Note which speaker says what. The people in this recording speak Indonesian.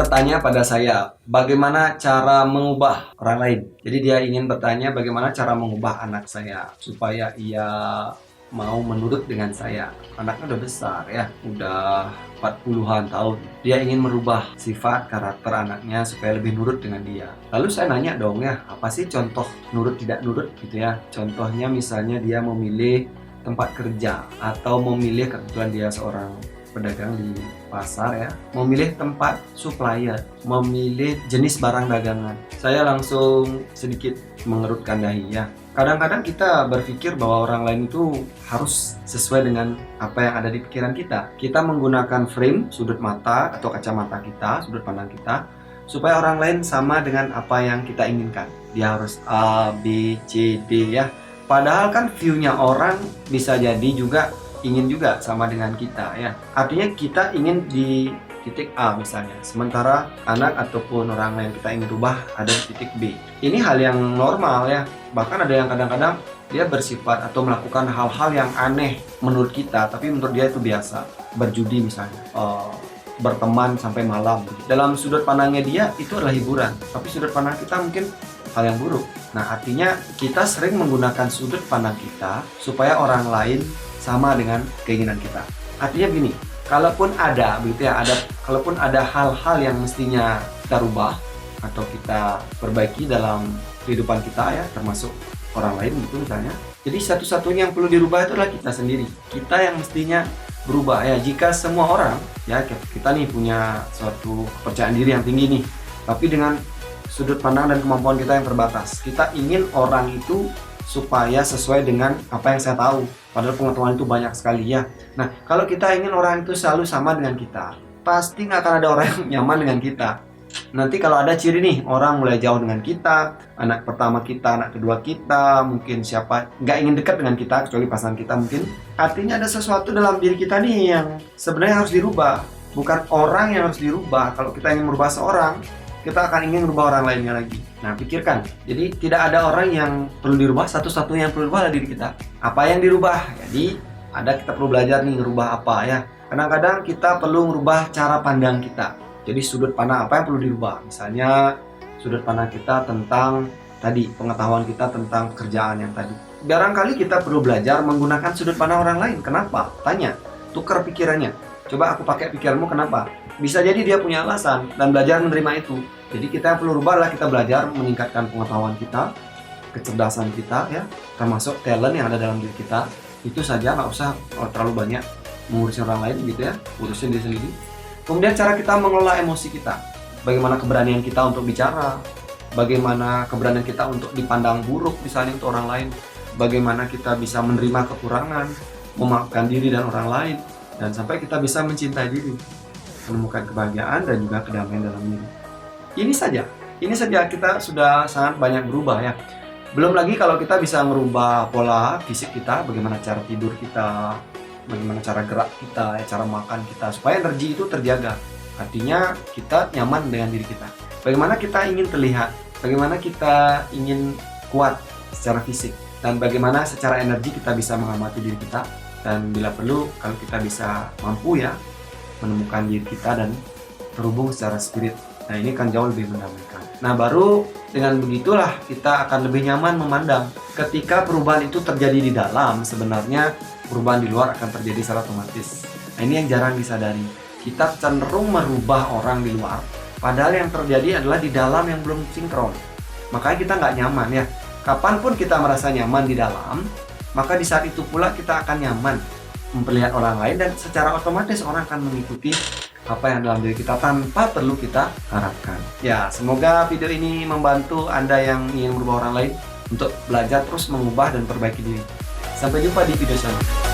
Speaker 1: bertanya pada saya, bagaimana cara mengubah orang lain. Jadi dia ingin bertanya bagaimana cara mengubah anak saya supaya ia mau menurut dengan saya. Anaknya udah besar ya, udah 40-an tahun. Dia ingin merubah sifat karakter anaknya supaya lebih nurut dengan dia. Lalu saya nanya dong ya, apa sih contoh nurut tidak nurut gitu ya. Contohnya misalnya dia memilih tempat kerja atau memilih, kebetulan dia seorang pedagang di pasar ya, memilih tempat supplier, memilih jenis barang dagangan. Saya langsung sedikit mengerutkan dahi ya. Kadang-kadang kita berpikir bahwa orang lain itu harus sesuai dengan apa yang ada di pikiran kita. Kita menggunakan frame, sudut mata atau kacamata kita, sudut pandang kita, supaya orang lain sama dengan apa yang kita inginkan. Dia harus A, B, C, D ya. Padahal kan view-nya orang bisa jadi juga ingin juga sama dengan kita ya. Artinya kita ingin di titik A misalnya, sementara anak ataupun orang yang kita ingin rubah ada di titik B. Ini hal yang normal ya. Bahkan ada yang kadang-kadang dia bersifat atau melakukan hal-hal yang aneh menurut kita, tapi menurut dia itu biasa. Berjudi misalnya, berteman sampai malam. Dalam sudut pandangnya dia itu adalah hiburan, tapi sudut pandang kita mungkin hal yang buruk. Nah, artinya kita sering menggunakan sudut pandang kita supaya orang lain sama dengan keinginan kita. Artinya begini, kalaupun ada kalaupun ada hal-hal yang mestinya kita rubah atau kita perbaiki dalam kehidupan kita ya, termasuk orang lain gitu misalnya. Jadi satu-satunya yang perlu dirubah itu adalah kita sendiri. Kita yang mestinya berubah ya. Jika semua orang ya, kita nih punya suatu kepercayaan diri yang tinggi nih, tapi dengan sudut pandang dan kemampuan kita yang terbatas. Kita ingin orang itu supaya sesuai dengan apa yang saya tahu. Padahal pengetahuan itu banyak sekali ya. Nah, kalau kita ingin orang itu selalu sama dengan kita, pasti nggak akan ada orang yang nyaman dengan kita. Nanti kalau ada ciri nih, orang mulai jauh dengan kita, anak pertama kita, anak kedua kita, mungkin siapa nggak ingin dekat dengan kita, kecuali pasangan kita mungkin. Artinya ada sesuatu dalam diri kita nih yang sebenarnya harus dirubah. Bukan orang yang harus dirubah. Kalau kita ingin merubah seorang, kita akan ingin merubah orang lainnya lagi. Nah, pikirkan. Jadi tidak ada orang yang perlu dirubah, satu-satunya yang perlu dirubah adalah diri kita. Apa yang dirubah? Jadi kita perlu belajar nih ngerubah apa ya. Kadang-kadang kita perlu merubah cara pandang kita. Jadi sudut pandang apa yang perlu dirubah? Misalnya sudut pandang kita tentang tadi, pengetahuan kita tentang pekerjaan yang tadi. Barangkali kita perlu belajar menggunakan sudut pandang orang lain. Kenapa? Tanya, tukar pikirannya. Coba aku pakai pikiranmu, kenapa? Bisa jadi dia punya alasan dan belajar menerima itu. Jadi kita yang perlu rubah adalah kita belajar meningkatkan pengetahuan kita, kecerdasan kita ya, termasuk talent yang ada dalam diri kita. Itu saja, nggak usah terlalu banyak mengurusin orang lain gitu ya, urusin diri sendiri. Kemudian cara kita mengelola emosi kita. Bagaimana keberanian kita untuk bicara, bagaimana keberanian kita untuk dipandang buruk misalnya untuk orang lain, bagaimana kita bisa menerima kekurangan, memaafkan diri dan orang lain, dan sampai kita bisa mencintai diri, menemukan kebahagiaan dan juga kedamaian dalam diri. Ini saja kita sudah sangat banyak berubah ya. Belum lagi kalau kita bisa merubah pola fisik kita, bagaimana cara tidur kita, bagaimana cara gerak kita, ya, cara makan kita, supaya energi itu terjaga. Artinya kita nyaman dengan diri kita. Bagaimana kita ingin terlihat, bagaimana kita ingin kuat secara fisik, dan bagaimana secara energi kita bisa mengamati diri kita. Dan bila perlu, kalau kita bisa mampu ya, menemukan diri kita dan terhubung secara spirit. Nah, ini kan jauh lebih mendamaikan. Nah, baru dengan begitulah kita akan lebih nyaman memandang. Ketika perubahan itu terjadi di dalam, sebenarnya perubahan di luar akan terjadi secara otomatis. Nah, ini yang jarang disadari. Kita cenderung merubah orang di luar, padahal yang terjadi adalah di dalam yang belum sinkron. Makanya kita nggak nyaman ya. Kapanpun kita merasa nyaman di dalam, maka di saat itu pula kita akan nyaman memperlihat orang lain, dan secara otomatis orang akan mengikuti apa yang dalam diri kita tanpa perlu kita harapkan. Ya, semoga video ini membantu Anda yang ingin merubah orang lain untuk belajar terus mengubah dan perbaiki diri. Sampai jumpa di video selanjutnya.